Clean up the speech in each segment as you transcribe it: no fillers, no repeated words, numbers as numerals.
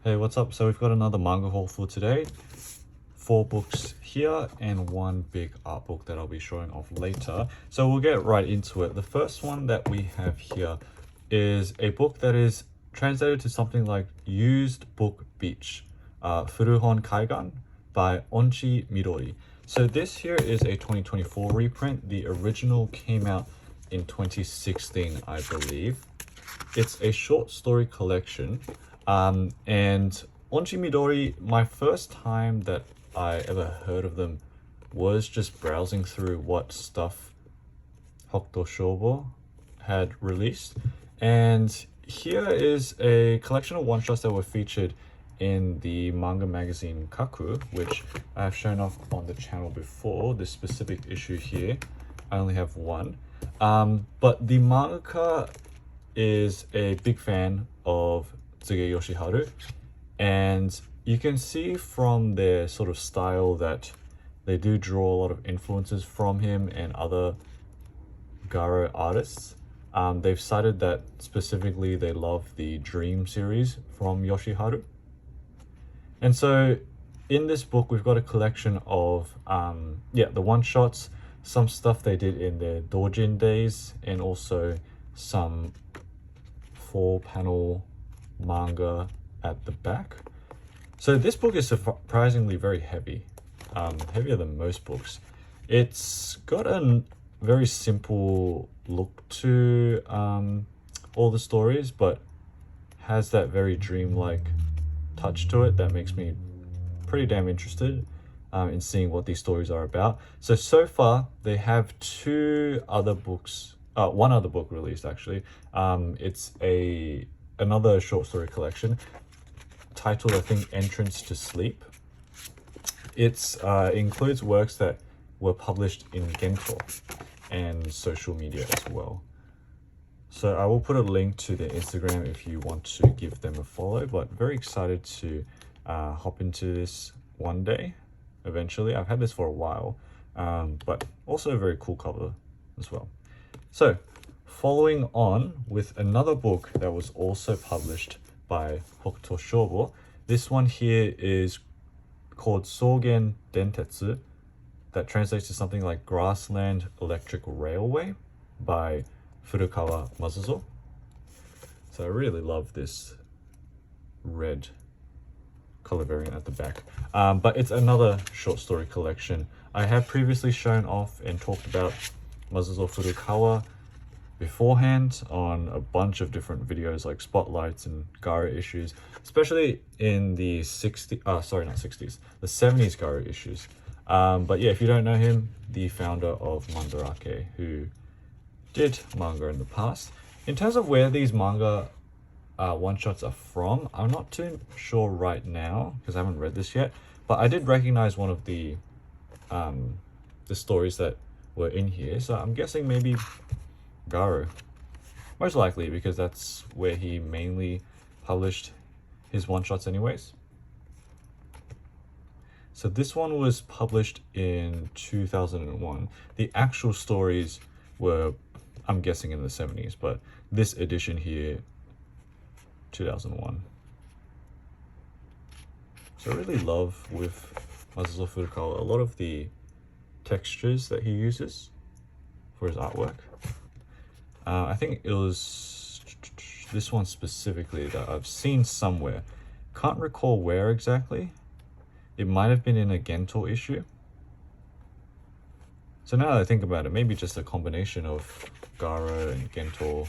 Hey, what's up? So we've got another manga haul for today. 4 books here and 1 big art book that I'll be showing off later. So we'll get right into it. The first one that we have here is a book that is translated to something like Used Book Beach, Furukawa Masuzou by Onchi Midori. So this here is a 2024 reprint. The original came out in 2016, I believe. It's a short story collection. And Onchi Midori, my first time that I ever heard of them was just browsing through what stuff Hokuto Shobo had released. And here is a collection of one-shots that were featured in the manga magazine Kaku, which I have shown off on the channel before. This specific issue here, I only have one. But the mangaka is a big fan of Tsuge Yoshiharu, and you can see from their sort of style that they do draw a lot of influences from him and other Garo artists. They've cited that specifically they love the Dream series from Yoshiharu. And so in this book we've got a collection of the one-shots, some stuff they did in their doujin days, and also some 4-panel manga at the back. So this book is surprisingly very heavy, heavier than most books. It's got a very simple look to all the stories, but has that very dreamlike touch to it that makes me pretty damn interested in seeing what these stories are about. So far they have 2 other books, one other book released actually. It's another short story collection titled, I think, Entrance to Sleep. It includes works that were published in Gento and social media as well. So I will put a link to their Instagram if you want to give them a follow, but very excited to hop into this one day eventually. I've had this for a while, but also a very cool cover as well. So following on with another book that was also published by Hokuto Shobo. This one here is called草原電鉄, that translates to something like Grassland Electric Railway by Furukawa Masuzou. So I really love this red color variant at the back. But it's another short story collection. I have previously shown off and talked about Masuzou Furukawa beforehand on a bunch of different videos like spotlights and Garo issues, especially in the 70s Garo issues. But yeah, if you don't know him, the founder of Marguerite, who did manga in the past. In terms of where these manga one-shots are from, I'm not too sure right now because I haven't read this yet, but I did recognize one of the stories that were in here, so I'm guessing maybe Garo, most likely, because that's where he mainly published his one-shots anyways. So this one was published in 2001. The actual stories were, I'm guessing, in the 70s, but this edition here, 2001. So I really love with Masuzou Furukawa a lot of the textures that he uses for his artwork. I think it was this one specifically that I've seen somewhere. Can't recall where exactly. It might have been in a Gento issue. So now that I think about it, maybe just a combination of Garo and Gento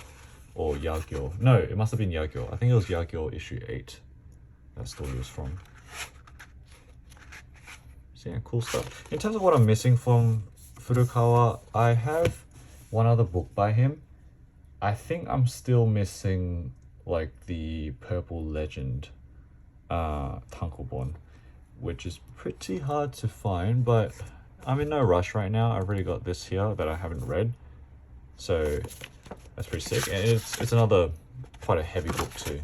or Yagyo. No, it must have been Yagyo. I think it was Yagyo issue 8 that story was from. So yeah, cool stuff. In terms of what I'm missing from Furukawa, I have one other book by him. I think I'm still missing like the Purple Legend tankobon, which is pretty hard to find, but I'm in no rush right now. I've already got this here that I haven't read, so that's pretty sick. And it's another quite a heavy book too.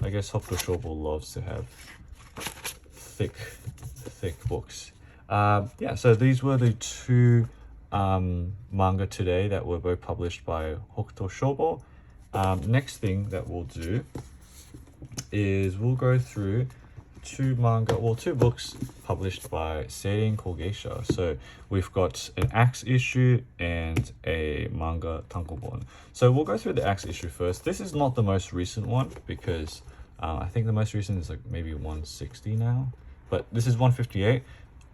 I guess Hokuto Shobo loves to have thick books. Yeah, so these were the 2 manga today that were both published by Hokuto Shobo. Next thing that we'll do is we'll go through two books published by Seirin Kogeisha. So we've got an Axe issue and a manga tankobon. So we'll go through the Axe issue first. This is not the most recent one because I think the most recent is like maybe 160 now, but this is 158.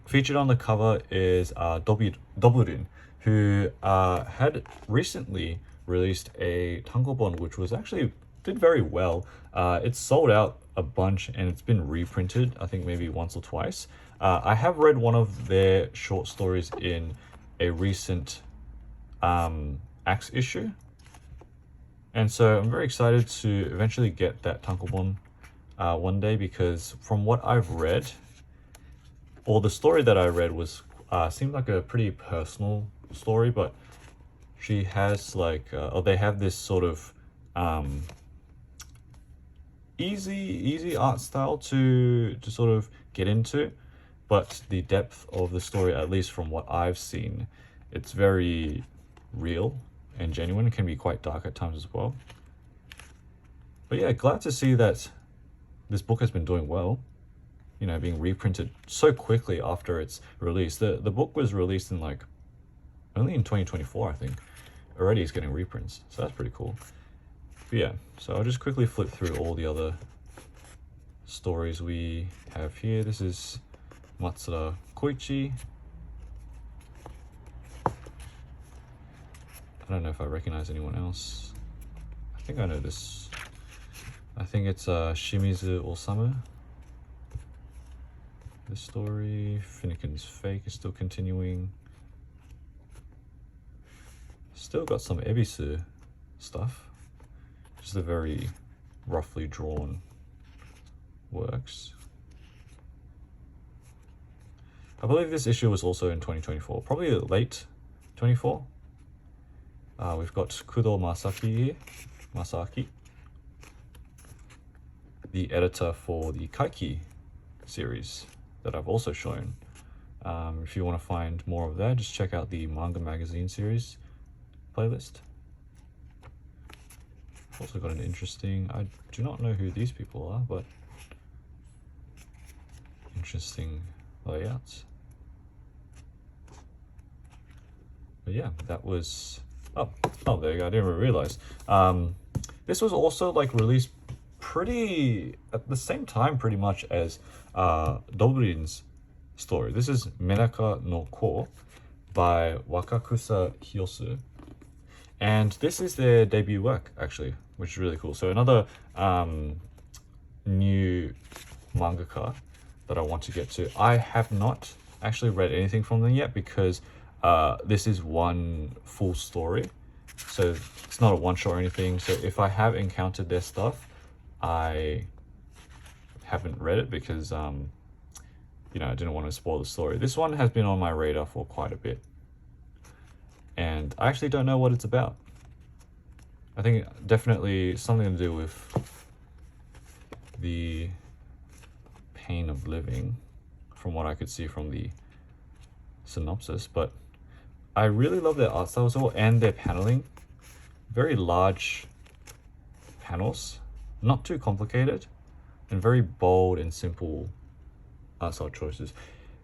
Featured on the cover is Doburin, who had recently released a tankobon which was actually did very well. It's sold out a bunch and it's been reprinted, I think maybe once or twice. I have read one of their short stories in a recent Axe issue, and so I'm very excited to eventually get that tankobon one day, because from what I've read, or the story that I read was seemed like a pretty personal story, but she has like or they have this sort of easy art style to sort of get into, but the depth of the story, at least from what I've seen, it's very real and genuine. It can be quite dark at times as well. But yeah, glad to see that this book has been doing well, you know, being reprinted so quickly after its release. The book was released in like only in 2024, I think. Already it's getting reprints, so that's pretty cool. But yeah, so I'll just quickly flip through all the other stories we have here. This is Matsuda Koichi. I don't know if I recognize anyone else. I think I know this. I think it's Shimizu Osamu. This story, Finnegan's Fake, is still continuing. Still got some Ebisu stuff. Just a very roughly drawn works. I believe this issue was also in 2024, probably late 24. We've got Kudo Masaki, the editor for the Kaiki series that I've also shown. If you want to find more of that, just check out the Manga Magazine series playlist. Also got an interesting, I do not know who these people are, but interesting layouts. But yeah, that was, oh there you go, I didn't even realize. This was also like released pretty, at the same time pretty much as Doburin's story. This is Medaka no Ko by Wakakusa Hiyosu. And this is their debut work, actually, which is really cool. So another new mangaka that I want to get to. I have not actually read anything from them yet because this is one full story. So it's not a one-shot or anything. So if I have encountered their stuff, I haven't read it because, you know, I didn't want to spoil the story. This one has been on my radar for quite a bit. And I actually don't know what it's about. I think definitely something to do with the pain of living, from what I could see from the synopsis. But I really love their art style as well, and their paneling. Very large panels, not too complicated, and very bold and simple art style choices.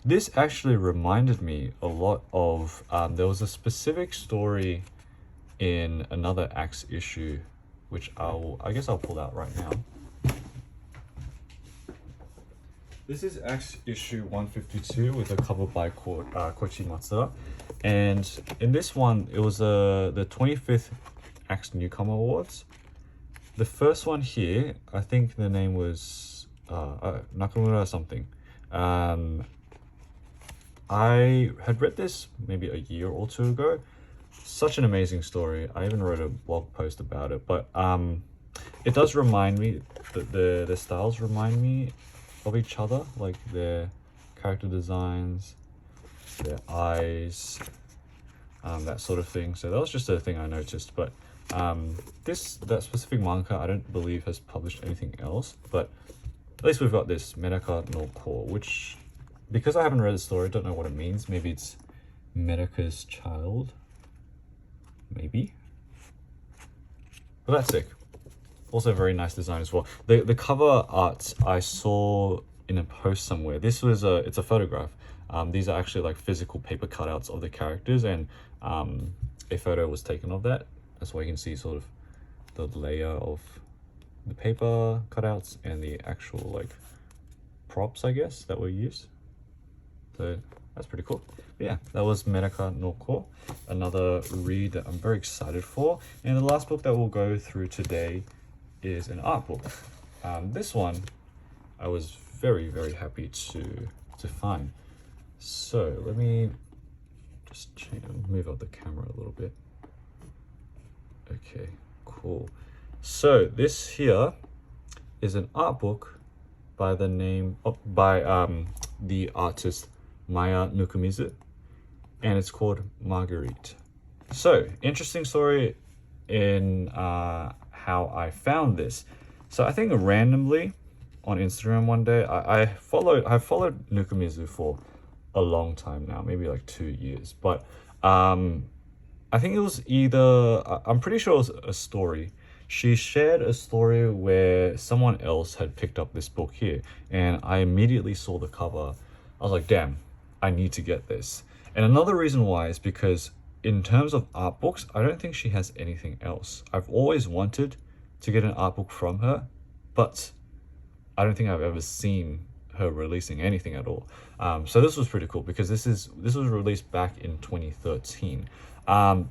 This actually reminded me a lot of, there was a specific story in another Axe issue, which I guess I'll pull out right now. This is Axe issue 152 with a cover by Koichi Matsuda. And in this one, it was the 25th Axe Newcomer Awards. The first one here, I think the name was Nakamura something. I had read this maybe a year or two ago. Such an amazing story. I even wrote a blog post about it, but it does remind me that the styles remind me of each other, like their character designs, their eyes, that sort of thing. So that was just a thing I noticed. But that specific manga I don't believe has published anything else, but at least we've got this Medaka no Ko, which, because I haven't read the story, I don't know what it means. Maybe it's Medaka's child. Maybe. But that's sick. Also very nice design as well. The cover art I saw in a post somewhere. This was it's a photograph. These are actually like physical paper cutouts of the characters, and a photo was taken of that. That's why you can see sort of the layer of the paper cutouts and the actual like props, I guess, that were used. So that's pretty cool. But yeah, that was Medaka no Ko, another read that I'm very excited for. And the last book that we'll go through today is an art book. This one I was very, very happy to find. So let me just move up the camera a little bit. Okay, cool. So this here is an art book by the name of the artist Maya Nukumizu, and it's called Marguerite. So interesting story in how I found this. So I think randomly on Instagram one day, I've followed Nukumizu for a long time now, maybe like 2 years, but I think it was either, I'm pretty sure it was a story. She shared a story where someone else had picked up this book here, and I immediately saw the cover. I was like, damn, I need to get this. And another reason why is because in terms of art books, I don't think she has anything else. I've always wanted to get an art book from her, but I don't think I've ever seen her releasing anything at all. So this was pretty cool because this was released back in 2013. And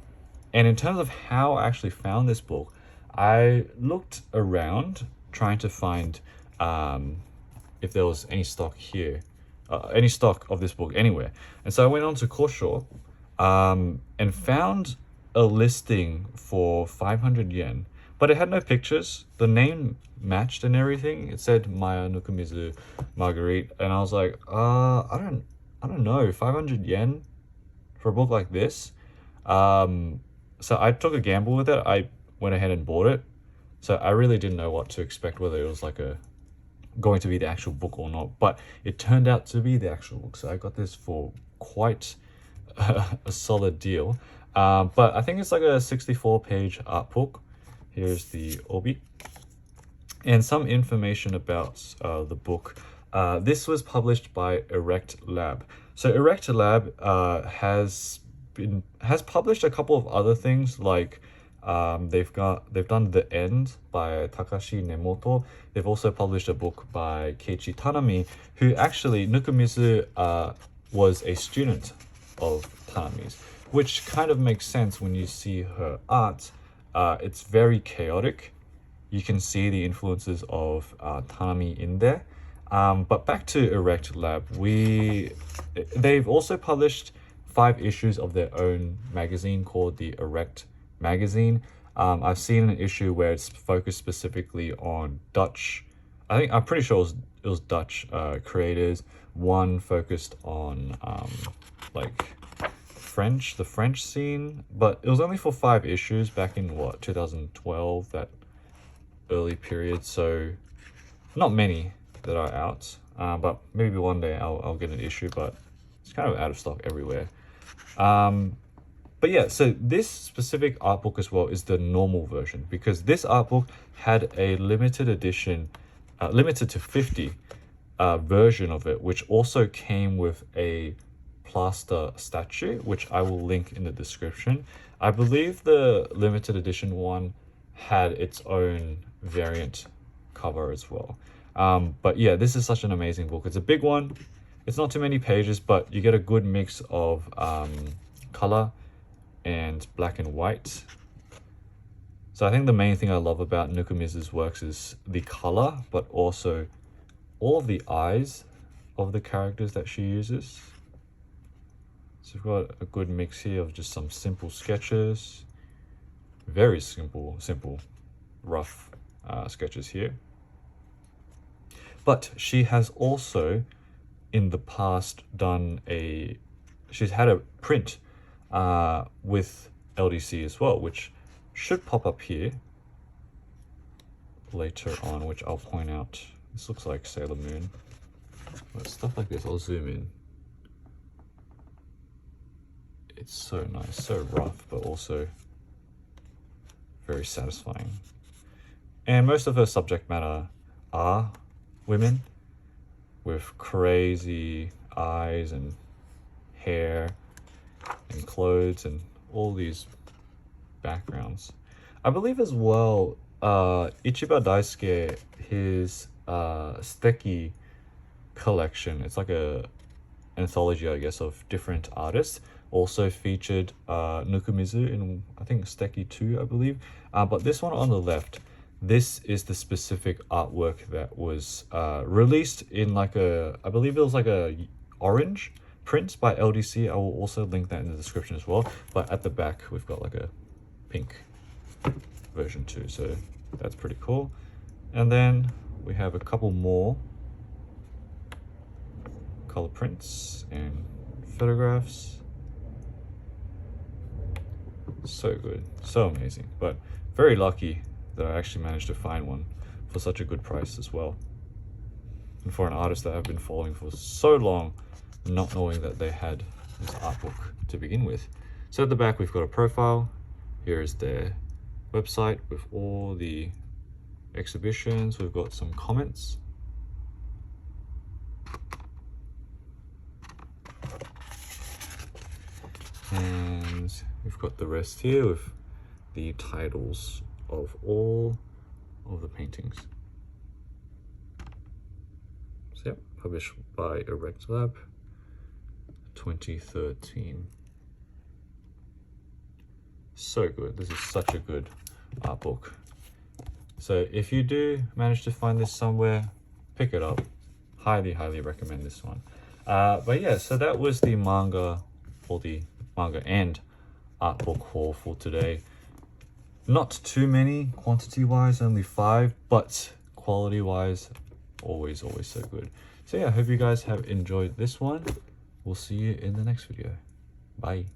in terms of how I actually found this book, I looked around trying to find if there was any stock here, any stock of this book anywhere. And so I went on to Kosho and found a listing for 500 yen, but it had no pictures. The name matched and everything. It said Maya Nukumizu Marguerite, and I was like, I don't know, 500 yen for a book like this. So I took a gamble with it. I went ahead and bought it. So I really didn't know what to expect, whether it was like going to be the actual book or not, but it turned out to be the actual book. So I got this for quite a solid deal. But I think it's like a 64-page art book. Here's the obi and some information about the book. This was published by Erect Lab. So Erect Lab has published a couple of other things, like they've done The End by Takashi Nemoto. They've also published a book by Keiichi Tanami, who actually Nukumizu was a student of Tanami's, which kind of makes sense when you see her art. It's very chaotic. You can see the influences of Tanami in there. But back to Erect Lab, they've also published 5 issues of their own magazine called the Erect Magazine. I've seen an issue where it's focused specifically on Dutch. I'm pretty sure it was Dutch creators. One focused on like the French scene, but it was only for 5 issues back in 2012, that early period. So not many that are out, but maybe one day I'll get an issue, but it's kind of out of stock everywhere. But yeah, so this specific art book as well is the normal version, because this art book had a limited edition, limited to 50 version of it, which also came with a plaster statue, which I will link in the description. I believe the limited edition one had its own variant cover as well. But yeah, this is such an amazing book. It's a big one. It's not too many pages, but you get a good mix of color and black and white. So I think the main thing I love about Nukumizu's works is the color, but also all of the eyes of the characters that she uses. So we've got a good mix here of just some simple sketches, very simple, rough sketches here. But she has also, in the past, she's had a print with LDC as well, which should pop up here later on, which I'll point out. This looks like Sailor Moon. But stuff like this, I'll zoom in. It's so nice, so rough, but also very satisfying. And most of her subject matter are women with crazy eyes and hair and clothes and all these backgrounds. I believe as well, Ichiba Daisuke, his Steki collection, it's like a anthology, I guess, of different artists, also featured Nukumizu in, I think, Steki 2, I believe. But this one on the left, this is the specific artwork that was released in like a, I believe it was like a orange print by LDC. I will also link that in the description as well. But at the back, we've got like a pink version too, so that's pretty cool. And then we have a couple more color prints and photographs. So good, so amazing, but very lucky that I actually managed to find one for such a good price as well, and for an artist that I've been following for so long, not knowing that they had this art book to begin with. So at the back we've got a profile. Here is their website with all the exhibitions. We've got some comments, and we've got the rest here with the titles of all of the paintings. So yep, published by Erect Lab, 2013. So good. This is such a good art book. So if you do manage to find this somewhere, pick it up. Highly, highly recommend this one. But yeah, so that was the manga, or the manga and art book haul for today. Not too many quantity wise, only 5, but quality wise, always so good. So yeah, I hope you guys have enjoyed this one. We'll see you in the next video. Bye.